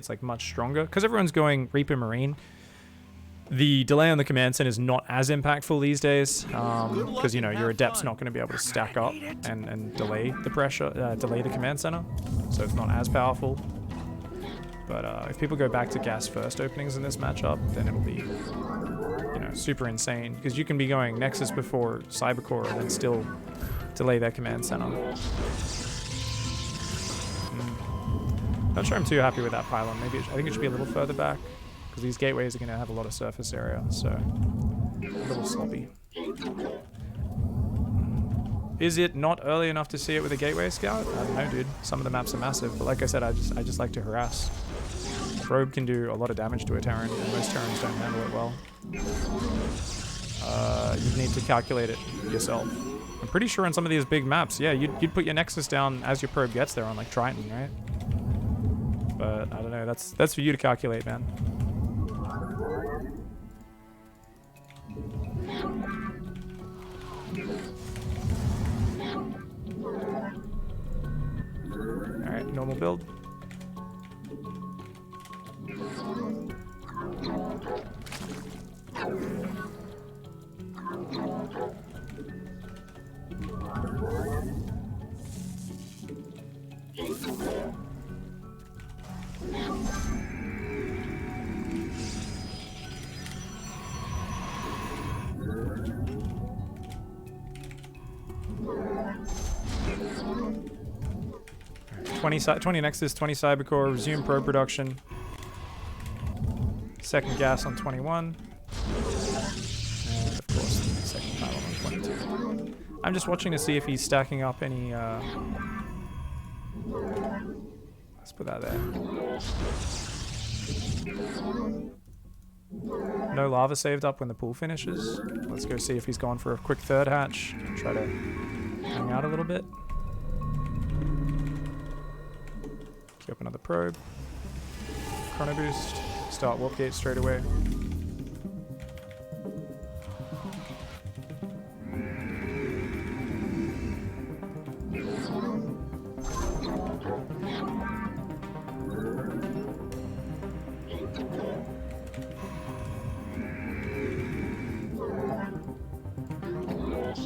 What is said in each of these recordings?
it's like much stronger because everyone's going Reaper Marine. The delay on the command center is not as impactful these days because, you know, your Adept's not going to be able to stack up and delay the pressure, delay the command center, so it's not as powerful. But if people go back to gas first openings in this matchup, then it'll be, you know, super insane because you can be going Nexus before Cybercore and then still delay their command center. Not sure I'm too happy with that pylon. Maybe I think it should be a little further back. Because these gateways are going to have a lot of surface area, so a little sloppy. Is it not early enough to see it with a gateway scout? I don't know, dude. Some of the maps are massive, but like I said, I just like to harass. Probe can do a lot of damage to a Terran, and most Terrans don't handle it well. You need to calculate it yourself. I'm pretty sure on some of these big maps, yeah, you'd put your Nexus down as your probe gets there on like Triton, right? But I don't know. That's for you to calculate, man. Alright, normal build. Right, 20 Nexus, 20 Cybercore, resume probe production. Second gas on 21. And of course, second pylon on 22. I'm just watching to see if he's stacking up any. Let's put that there. No lava saved up when the pool finishes. Let's go see if he's gone for a quick third hatch. Try to hang out a little bit. Queue up another probe. Chrono boost. Start warp gate straight away.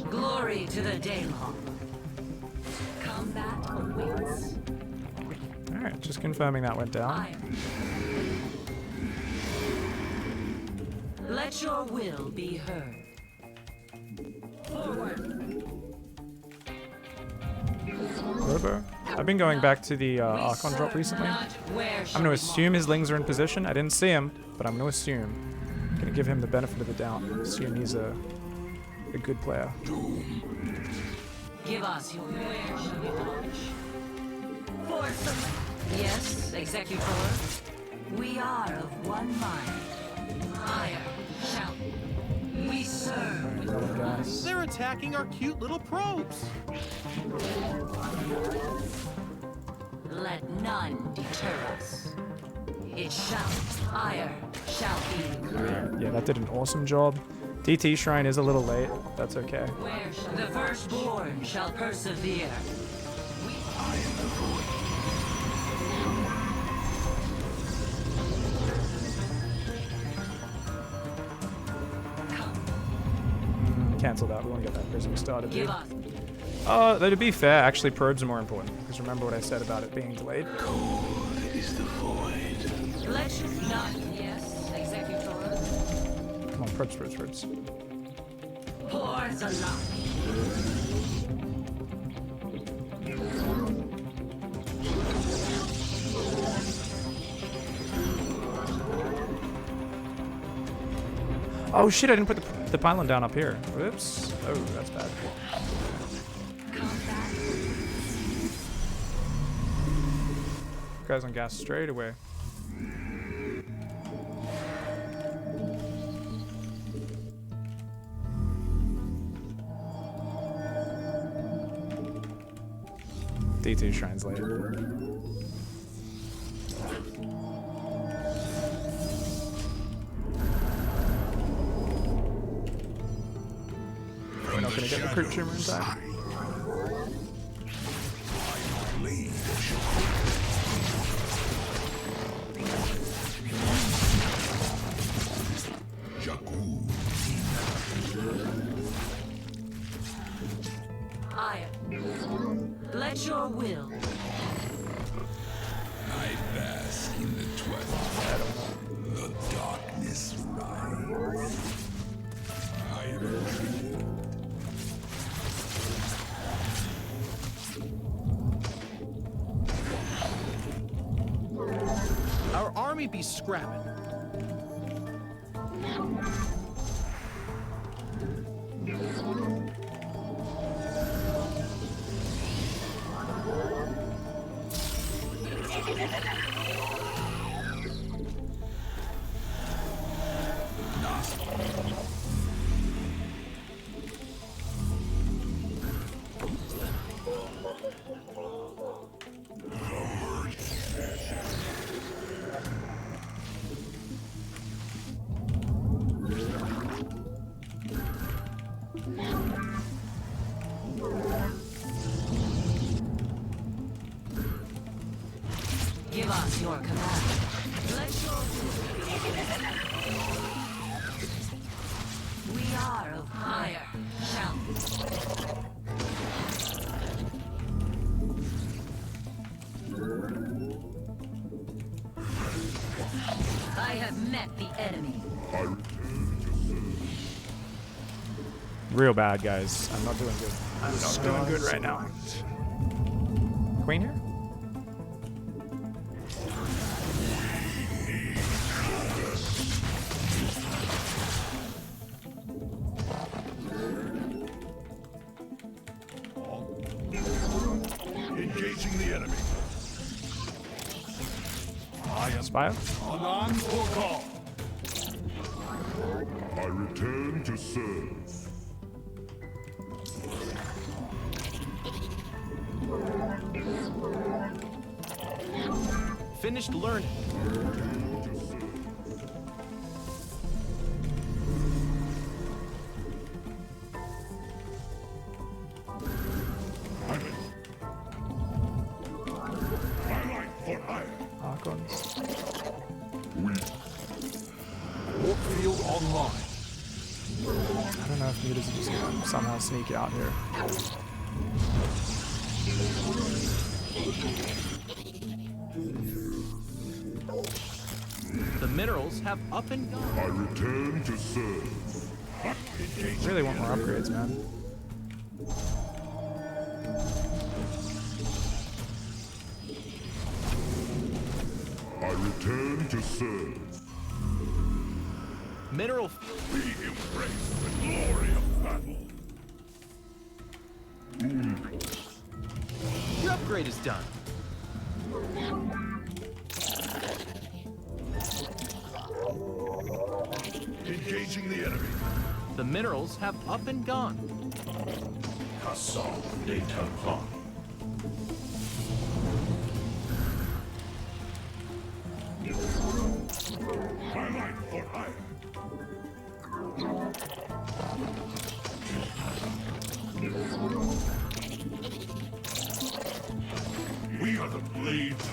Glory to the Daemon. Combat awaits. Alright, just confirming that went down. Let your will be heard. Robo. I've been going back to the Archon drop recently. I'm going to assume his Lings are in position. I didn't see him, but I'm going to assume. I'm going to give him the benefit of the doubt. Assume he's a good player. Give us your where shall we launch? Force. Yes, Executor. We are of one mind. Fire, shout. We serve. They're attacking our cute little probes. Let none deter us. It shall. Fire shall be. Yeah, that did an awesome job. DT Shrine is a little late. That's okay. Where shall the firstborn shall persevere? I am the void. Cancel that. We won't get that prism started. Give us. Though to be fair, actually probes are more important. Because remember what I said about it being delayed. Cold is the void. Let you not. Yes, Executor. Come on, probes. Pours alive. Oh shit, I didn't put the pylon down up here. Whoops. Oh, that's bad. Guys on gas straight away. D2 Shrine's late. We're not gonna get the creep tumor in time. Our army be scrapping. Give us your command. Let your We are of higher. Shout. I have met the enemy. Real bad, guys. I'm not doing good. I'm not doing good right now. Queen here? Engaging the enemy. I am Spire? on for call. I return to serve. Finished learning. Highlight for iron. Archons. Warp field online. I don't know if mutas are just gonna somehow sneak out here. The minerals have up and gone. I return to serve. Really want more upgrades, man. I return to serve. Mineral We embrace the glory of battle. Your upgrade is done. Engaging the enemy. The minerals have up and gone. Cassol data clock. Highlight for iron. We are the blades.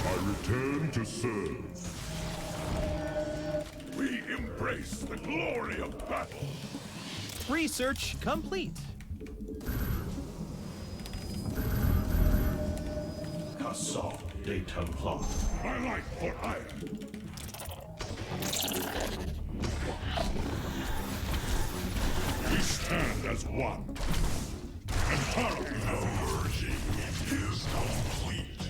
I return to serve. We embrace the glory of battle. Research complete. Cassol data clock. Highlight for iron. We stand as one. And hurry. The merging is complete.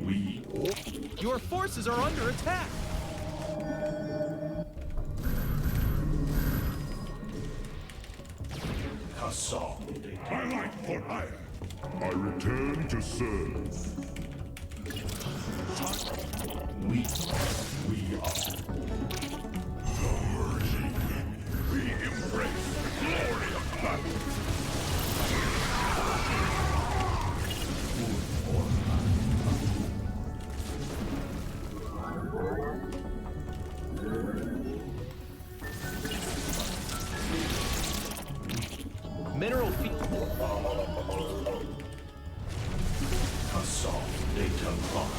We Your forces are under attack. Cassol. Highlight for iron. I return to serve. We are the merging. We embrace the glory of battle. Mineral field. Cassol data clock.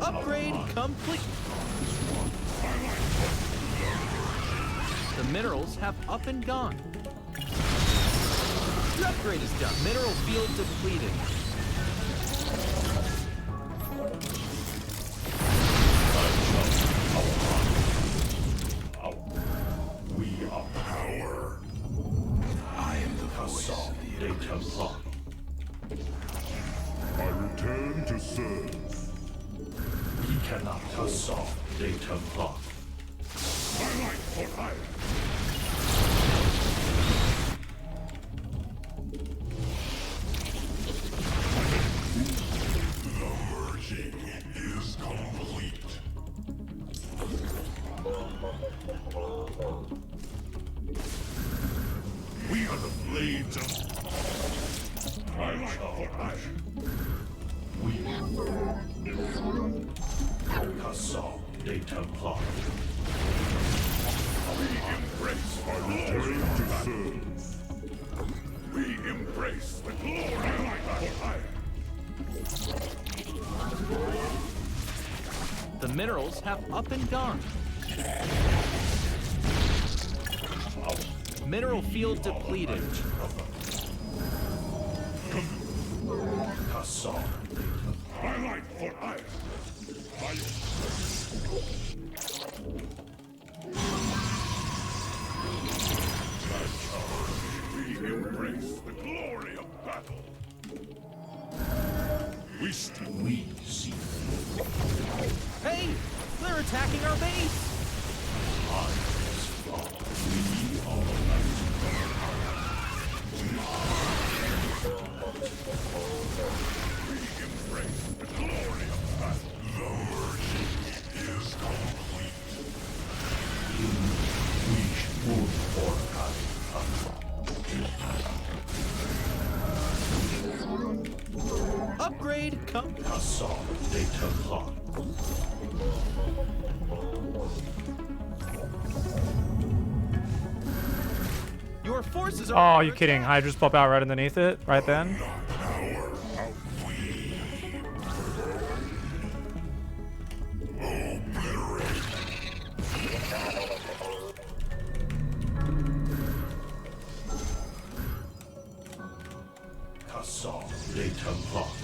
Upgrade complete. The minerals have up and gone. Your upgrade is done. Mineral field depleted. data block. My life for hire. The merging is complete. We are the blades of my life for hire. Assault data block. We embrace our return to serve. We embrace the glory of for hire. The minerals have up and gone. Mineral field depleted. Assault. My life for hire. We embrace the glory of battle. We See. Hey! They're attacking our base! embrace the glory of battle. The merging is complete. Move for Upgrade come. assault data block. Your forces are. Oh, under you kidding? attack. Hydras pop out right underneath it, right then. Power of we. Obliterate. Assault data block.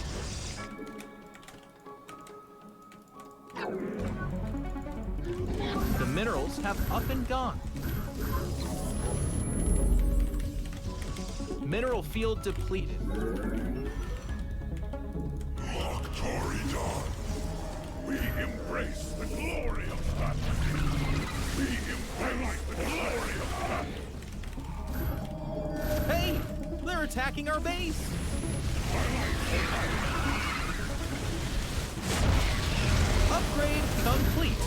The minerals have up and gone. Mineral field depleted. Toridon. We embrace the glory of battle. We embrace the glory of battle. Hey! They're attacking our base! Upgrade complete.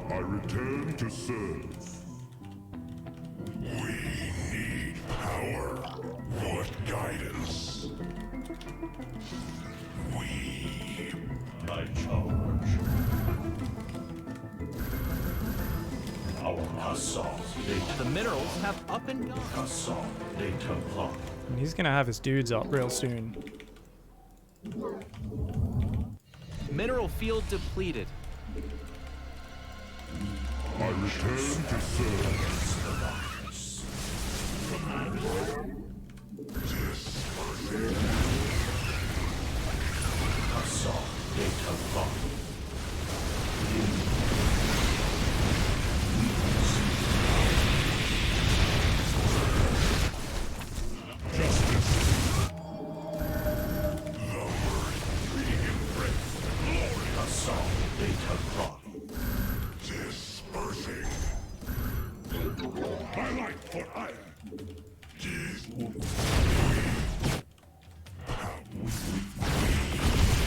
I return to serve. We need power. What guidance? We. I charge. Our assault data. The minerals have up and gone. Assault data block. And he's gonna have his dudes up real soon. Mineral field depleted. I return to serve. Assault data block. Assault data block. Dispersing. My light for hire.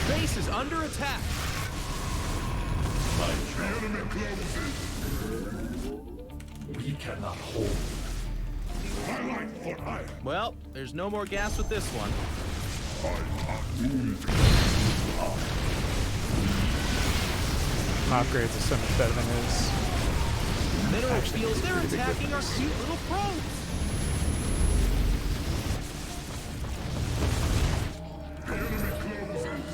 Base is under attack. The enemy closes. We cannot hold. My light for hire. Well, there's no more gas with this one. My upgrades are so much better than his. Mineral fields, they're attacking our cute little probes. The enemy closes.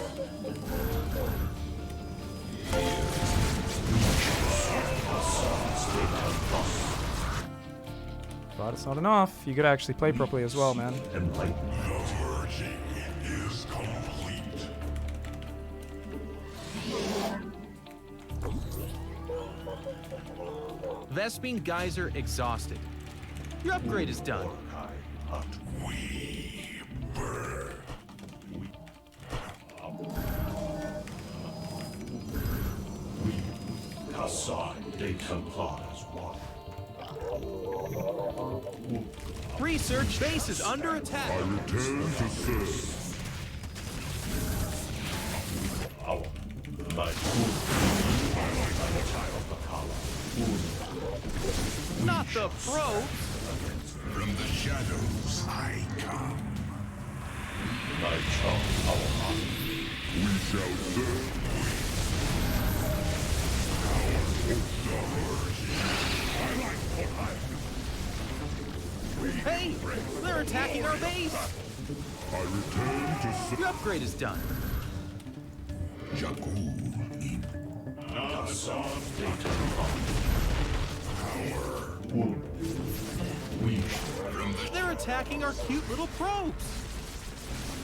But it's not enough. You gotta actually play properly as well, man. Enlighten. The merging is complete. Vespene Geyser exhausted. Your upgrade is done. Data Plus 1. Research base is under attack. I return to serve. Not the pro. From the shadows I come. We shall serve. Hey, they're attacking our base. I return to serve. Your upgrade is done. They're attacking our cute little probes.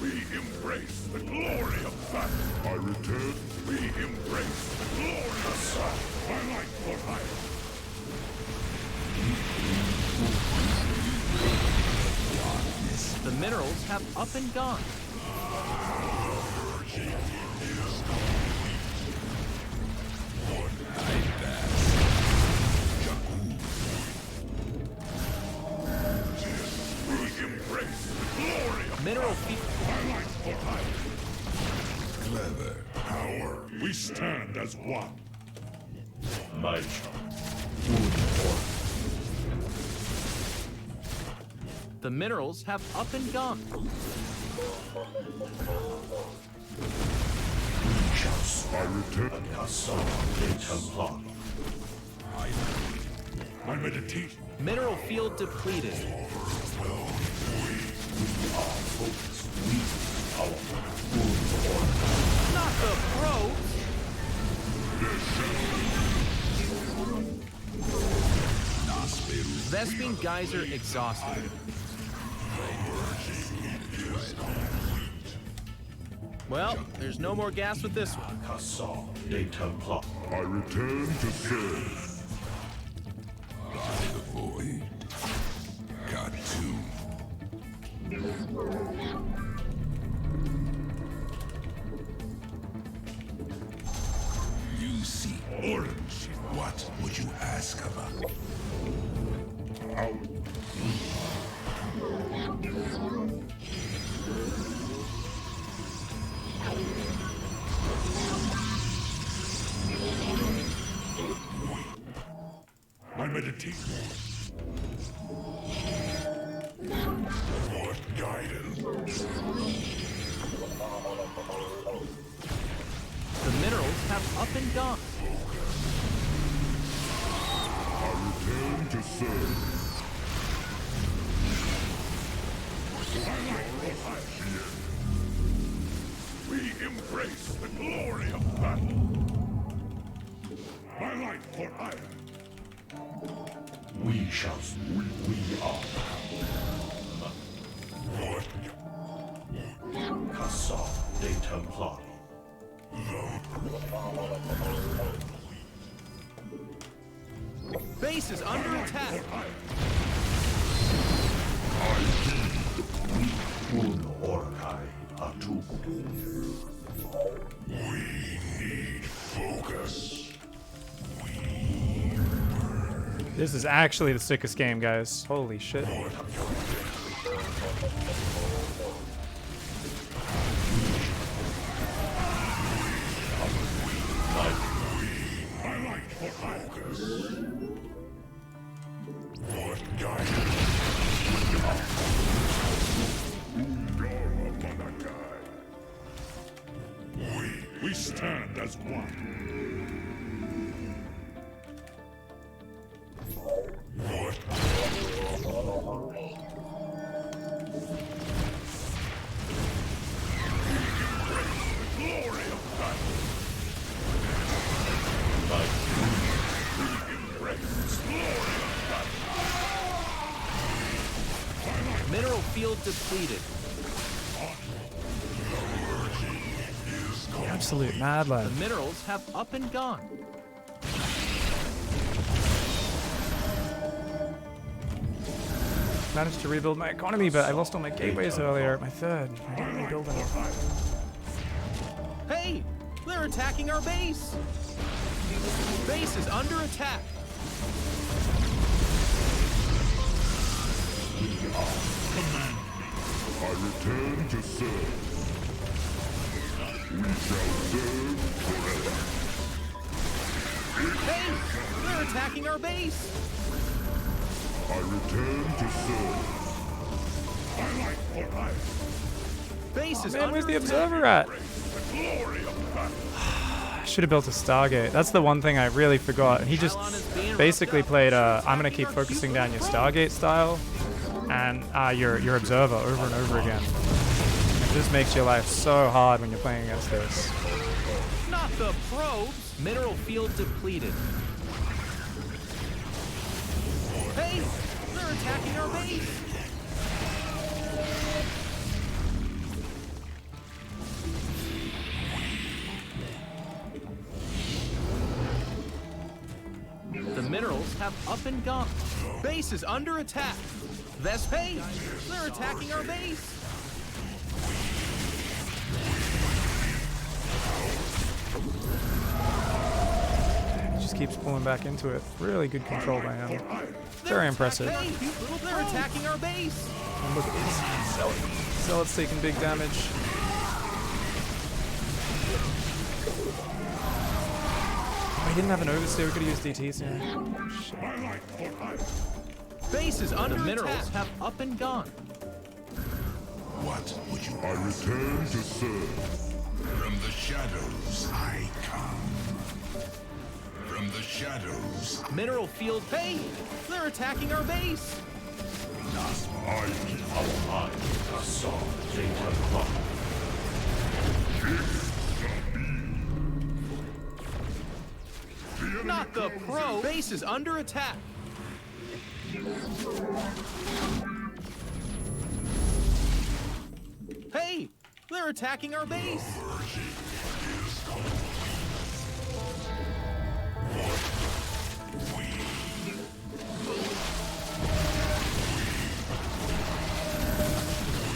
We embrace the glory of battle. I return. We embrace the glory of battle. I like what I am. The minerals have up and gone. We embrace the glory of Mineral field. I like what I am. Clever power. We stand as one. The minerals have up and gone. I return. My meditation. Mineral field depleted. Not the pro. Vespene Geyser exhausted. Well, there's no more gas with this one. I return to serve. By the void. Got two. You see orange. What would you ask about? My meditation. What guidance? The minerals have up and gone. I return to serve. We embrace the glory of battle. My life for iron. We are. What? Kassa de Templari. Base is under attack. Un Orkai Atu. We need focus. This is actually the sickest game, guys. Holy shit. I like for focus. What guidance? We stand as one. What? Glory of battle. Mineral field depleted. Absolute mad lad. The minerals have up and gone. managed to rebuild my economy, but I lost all my gateways earlier at my third. I didn't rebuild any. Hey! They're attacking our base! Base is under attack! I return to serve. We shall serve forever. Hey! They're attacking our base! I return to serve. I like what I Base is Man, under where's the attack. observer at? the glory of battle. I should have built a Stargate. That's the one thing I really forgot. He just basically played I'm gonna keep focusing down your Stargate style and your observer over and over again. It just makes your life so hard when you're playing against this. Not the probes! Mineral field depleted. Hey! They're attacking our base! The minerals have up and gone. Base is under attack. Vespage! They're attacking our base! He just keeps pulling back into it. Really good control by him. Very impressive. Hey, they're attacking our base! And look at this. Zealot's taking big damage. Oh, he didn't have an overstay. We could have used DTs here. Base is under attack. The minerals have up and gone. What would you? I return to serve. From the shadows I come. From the shadows. Mineral field. Hey! They're attacking our base! I I saw data clock. Not the pro! Base is under attack! Hey! They're attacking our base!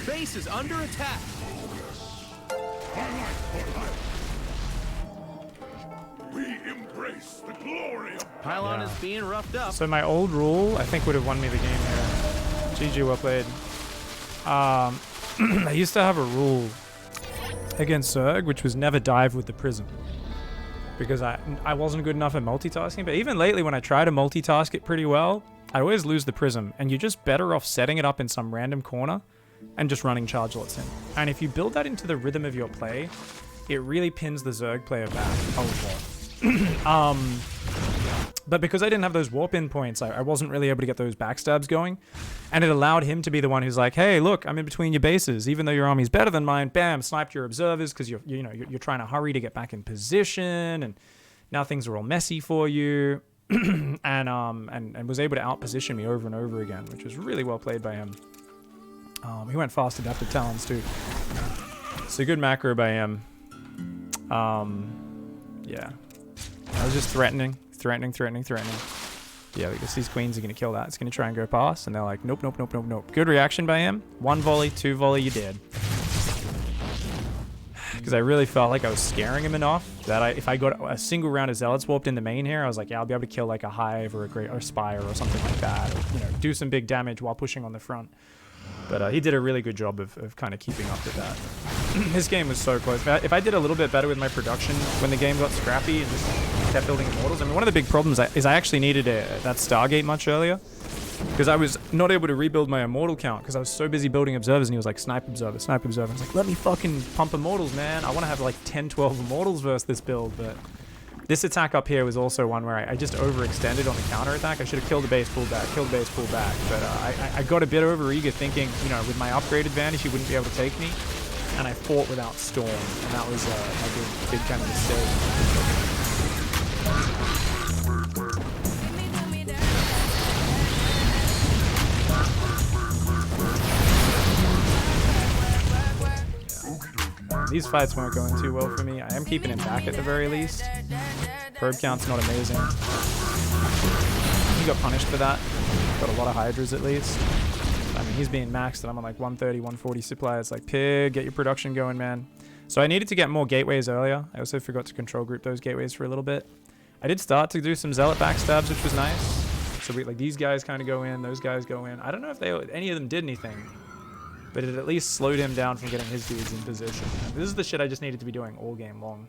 Base is under attack! We embrace the glory of Pylon is being roughed up. So my old rule, I think, would have won me the game here. GG, well played. I used to have a rule against Zerg, which was never dive with the prism. Because I wasn't good enough at multitasking. But even lately, when I try to multitask it pretty well, I always lose the prism. And you're just better off setting it up in some random corner and just running charge lots in. And if you build that into the rhythm of your play, it really pins the Zerg player back a lot. But because I didn't have those warp in points, I wasn't really able to get those backstabs going. And it allowed him to be the one who's like, hey, look, I'm in between your bases. Even though your army's better than mine, bam, sniped your observers because you're trying to hurry to get back in position, and now things are all messy for you. and was able to outposition me over and over again, which was really well played by him. He went fast adapted talons too. So good macro by him. Yeah. I was just threatening. Yeah, because these queens are going to kill that. It's going to try and go past, and they're like, nope. Good reaction by him. 1 volley, 2 volley, you did. Because I really felt like I was scaring him enough that if I got a single round of Zealots warped in the main here, I was like, yeah, I'll be able to kill like a Hive or a Spire or something like that. Or, do some big damage while pushing on the front. But he did a really good job of kind of keeping up with that. His game was so close. If I did a little bit better with my production when the game got scrappy and just kept building immortals. I mean, one of the big problems is I actually needed that Stargate much earlier. Because I was not able to rebuild my immortal count because I was so busy building observers, and he was like, snipe observer. I was like, let me fucking pump immortals, man. I want to have like 10, 12 immortals versus this build. But this attack up here was also one where I just overextended on the counterattack. I should have killed the base, pulled back, But I got a bit over-eager thinking, with my upgrade advantage, he wouldn't be able to take me. And I fought without Storm. And that was a big kind of mistake. These fights weren't going too well for me. I am keeping him back at the very least. Probe count's not amazing. He got punished for that. Got a lot of Hydras at least. I mean, he's being maxed and I'm on like 130, 140 supply. It's like, pig, get your production going, man. So I needed to get more gateways earlier. I also forgot to control group those gateways for a little bit. I did start to do some zealot backstabs, which was nice. So we, like, these guys kind of go in, those guys go in. I don't know if any of them did anything, but it at least slowed him down from getting his dudes in position. And this is the shit I just needed to be doing all game long.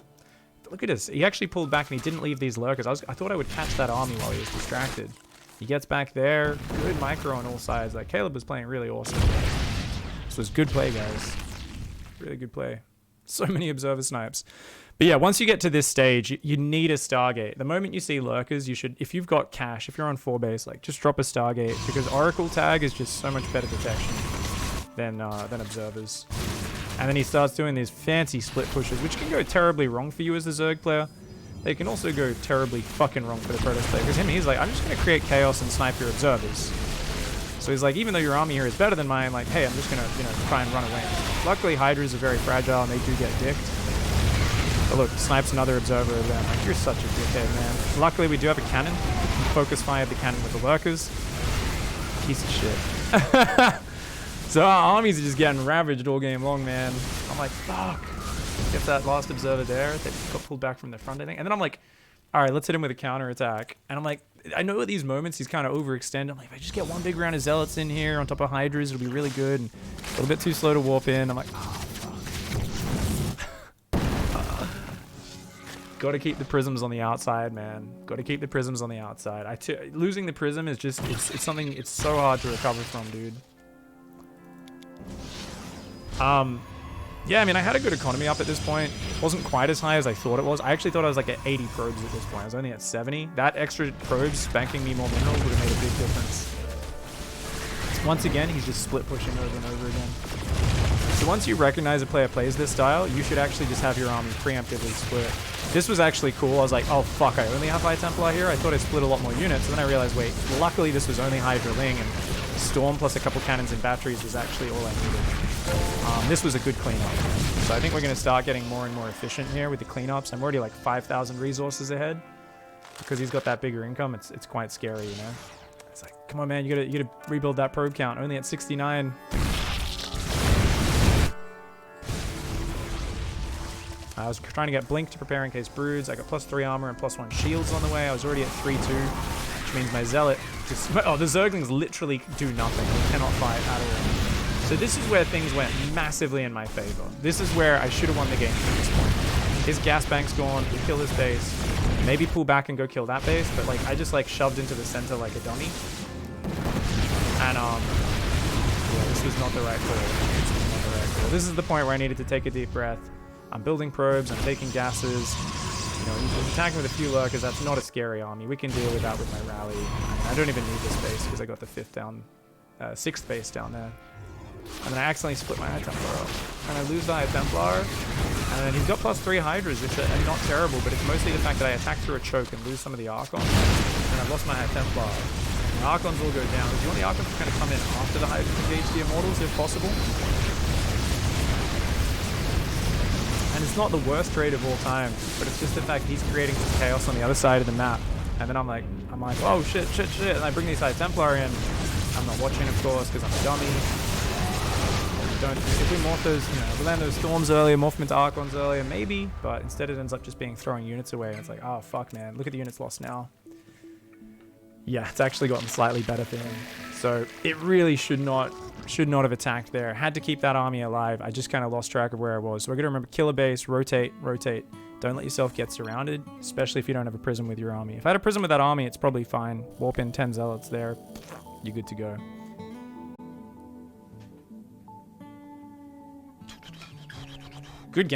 Look at this. He actually pulled back and he didn't leave these lurkers. I thought I would catch that army while he was distracted. He gets back there. Good micro on all sides. Like, Caleb was playing really awesome. This was good play, guys. Really good play. So many observer snipes. But yeah, once you get to this stage, you need a Stargate. The moment you see lurkers, you should, if you've got cash, if you're on 4 base, like, just drop a Stargate, because Oracle tag is just so much better detection than observers. And then he starts doing these fancy split pushes, which can go terribly wrong for you as the Zerg player. They can also go terribly fucking wrong for the Protoss player, because he's like, I'm just going to create chaos and snipe your observers. So he's like, even though your army here is better than mine, like, hey, I'm just going to, try and run away. Luckily, Hydras are very fragile and they do get dicked. But look, snipes another observer over there. I'm like, you're such a dickhead, man. Luckily, we do have a cannon. We can focus fire the cannon with the lurkers. Piece of shit. So our armies are just getting ravaged all game long, man. I'm like, fuck. Get that last observer there. They got pulled back from the front, I think. And then I'm like, all right, let's hit him with a counter attack. And I'm like, I know at these moments he's kind of overextended. I'm like, if I just get one big round of zealots in here on top of Hydras, it'll be really good. And a little bit too slow to warp in. I'm like, oh, fuck. Got to keep the prisms on the outside, man. Got to keep the prisms on the outside. Losing the prism is just, it's something, it's so hard to recover from, dude. Yeah, I mean, I had a good economy up at this point. It wasn't quite as high as I thought it was. I actually thought I was like at 80 probes at this point. I was only at 70. That extra probes spanking me more minerals would have made a big difference. Once again, he's just split pushing over and over again. So once you recognize a player plays this style, you should actually just have your army preemptively split. This was actually cool. I was like, oh fuck, I only have High Templar here? I thought I split a lot more units. And then I realized, wait, luckily this was only Hydra Ling, and Storm plus a couple cannons and batteries was actually all I needed. This was a good cleanup. So I think we're going to start getting more and more efficient here with the cleanups. I'm already like 5,000 resources ahead. Because he's got that bigger income, it's quite scary, you know? It's like, come on, man, you gotta rebuild that probe count. Only at 69. I was trying to get Blink to prepare in case broods. I got +3 armor and +1 shields on the way. I was already at 3-2, which means my Zealot just... Oh, the Zerglings literally do nothing. They cannot fight at all. So this is where things went massively in my favor. This is where I should have won the game at this point. His gas bank's gone. We kill his base. Maybe pull back and go kill that base, but like I just like shoved into the center like a dummy. And yeah, this was not the right call. This was not the right call. This is the point where I needed to take a deep breath. I'm building probes, I'm taking gases. You know, he's attacking with a few lurkers. That's not a scary army. We can deal with that with my rally. I don't even need this base because I got the 6th base down there. And then I accidentally split my High Templar up. And I lose the High Templar. And then he's got +3 Hydras, which are not terrible, but it's mostly the fact that I attack through a choke and lose some of the Archons. And I've lost my High Templar. The Archons all go down. Do you want the Archons to kind of come in after the Hydras engage the Immortals, if possible? And it's not the worst trade of all time, but it's just the fact he's creating some chaos on the other side of the map. And then I'm like, oh shit. And I bring these High Templar in. I'm not watching, of course, because I'm a dummy. If we morph those, you know, we land those Storms earlier, morph them into Archons earlier, maybe, but instead it ends up just being throwing units away, and it's like, oh fuck, man, look at the units lost now. Yeah, it's actually gotten slightly better for him. So it really should not have attacked there. Had to keep that army alive. I just kind of lost track of where I was. So we're gonna remember, kill a base, rotate. Don't let yourself get surrounded, especially if you don't have a prism with your army. If I had a prism with that army, it's probably fine. Warp in 10 zealots there, you're good to go. Good game.